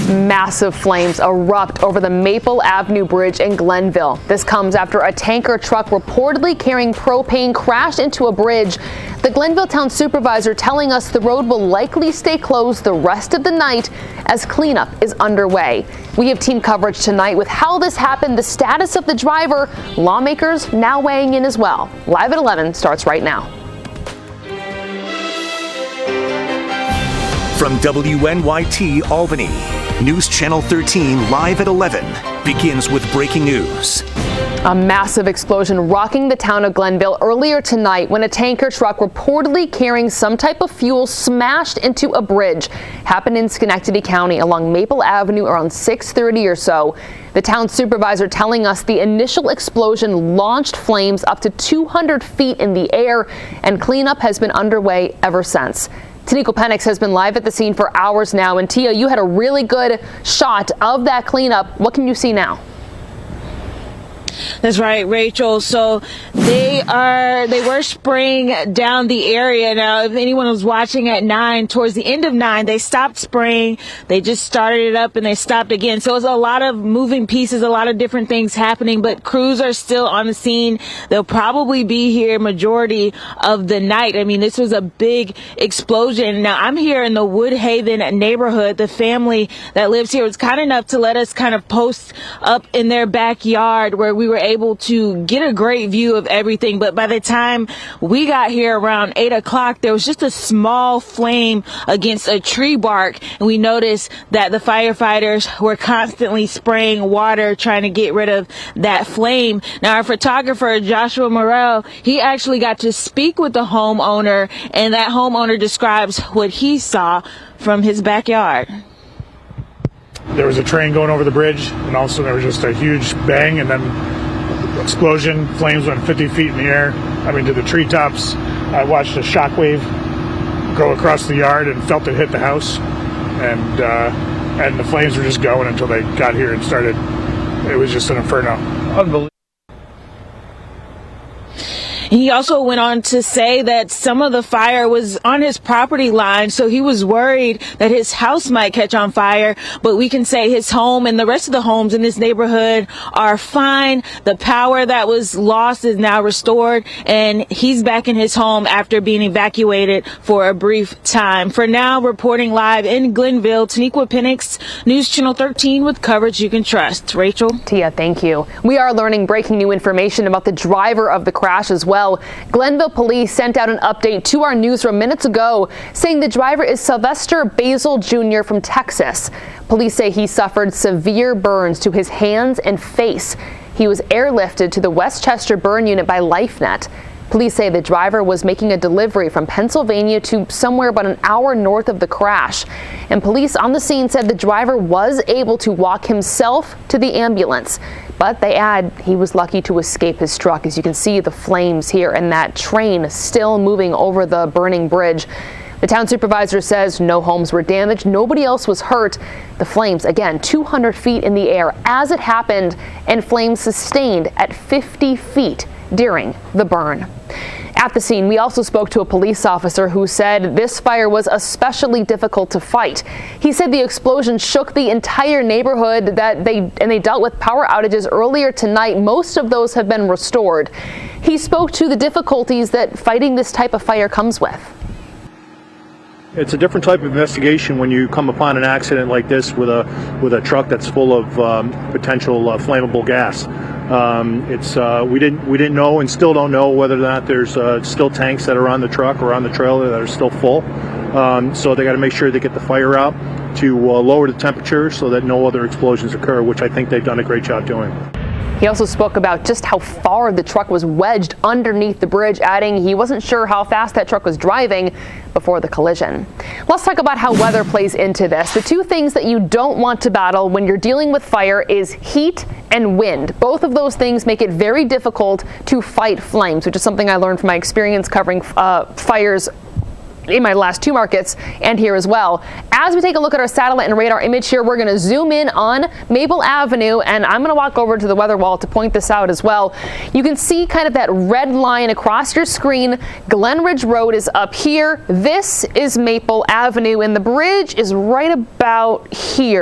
Massive flames erupt over the Maple Avenue Bridge in Glenville. This comes after a tanker truck reportedly carrying propane crashed into a bridge. The Glenville town supervisor telling us the road will likely stay closed the rest of the night as cleanup is underway. We have team coverage tonight with how this happened, the status of the driver, lawmakers now weighing in as well. Live at 11 starts right now. From WNYT Albany, News Channel 13 live at 11 begins with breaking news. A massive explosion rocking the town of Glenville earlier tonight when a tanker truck reportedly carrying some type of fuel smashed into a bridge. Happened in Schenectady County along Maple Avenue around 6:30 or so. The town supervisor telling us the initial explosion launched flames up to 200 feet in the air, and cleanup has been underway ever since. Taniqua Penix has been live at the scene for hours now. And Tia, you had a really good shot of that cleanup. What can you see now? That's right, Rachel. So they were spraying down the area. Now, if anyone was watching at 9, towards the end of 9, they stopped spraying. They just started it up and they stopped again. So it's a lot of moving pieces, a lot of different things happening, but crews are still on the scene. They'll probably be here majority of the night. I mean, this was a big explosion. Now, I'm here in the Woodhaven neighborhood. The family that lives here was kind enough to let us kind of post up in their backyard where we were able to get a great view of everything. But by the time we got here around 8 o'clock, there was just a small flame against a tree bark. And we noticed that the firefighters were constantly spraying water, trying to get rid of that flame. Now, our photographer, Joshua Morrell, he actually got to speak with the homeowner, and that homeowner describes what he saw from his backyard. There was a train going over the bridge, and also there was just a huge bang, and then explosion. Flames went 50 feet in the air, to the treetops. I watched a shockwave go across the yard and felt it hit the house, and the flames were just going until they got here and started. It was just an inferno. Unbelievable. He also went on to say that some of the fire was on his property line, so he was worried that his house might catch on fire. But we can say his home and the rest of the homes in this neighborhood are fine. The power that was lost is now restored, and he's back in his home after being evacuated for a brief time. For now, reporting live in Glenville, Taniqua Penix, News Channel 13 with coverage you can trust. Rachel? Tia, thank you. We are learning breaking new information about the driver of the crash as well. Glenville police sent out an update to our newsroom minutes ago saying the driver is Sylvester Basil Jr. from Texas. Police say he suffered severe burns to his hands and face. He was airlifted to the Westchester Burn Unit by LifeNet. Police say the driver was making a delivery from Pennsylvania to somewhere about an hour north of the crash. And police on the scene said the driver was able to walk himself to the ambulance. But they add he was lucky to escape his truck. As you can see, the flames here and that train still moving over the burning bridge. The town supervisor says no homes were damaged. Nobody else was hurt. The flames, again, 200 feet in the air as it happened, and flames sustained at 50 feet during the burn. At the scene, we also spoke to a police officer who said this fire was especially difficult to fight. He said the explosion shook the entire neighborhood and they dealt with power outages earlier tonight. Most of those have been restored. He spoke to the difficulties that fighting this type of fire comes with. It's a different type of investigation when you come upon an accident like this with a truck that's full of potential flammable gas. We didn't know and still don't know whether or not there's still tanks that are on the truck or on the trailer that are still full. So they got to make sure they get the fire out to lower the temperature so that no other explosions occur, which I think they've done a great job doing. He also spoke about just how far the truck was wedged underneath the bridge, adding he wasn't sure how fast that truck was driving before the collision. Let's talk about how weather plays into this. The two things that you don't want to battle when you're dealing with fire is heat and wind. Both of those things make it very difficult to fight flames, which is something I learned from my experience covering fires in my last two markets and here as well. As we take a look at our satellite and radar image here, we're going to zoom in on Maple Avenue, and I'm going to walk over to the weather wall to point this out as well. You can see kind of that red line across your screen. Glen Ridge Road is up here. This is Maple Avenue, and the bridge is right about here.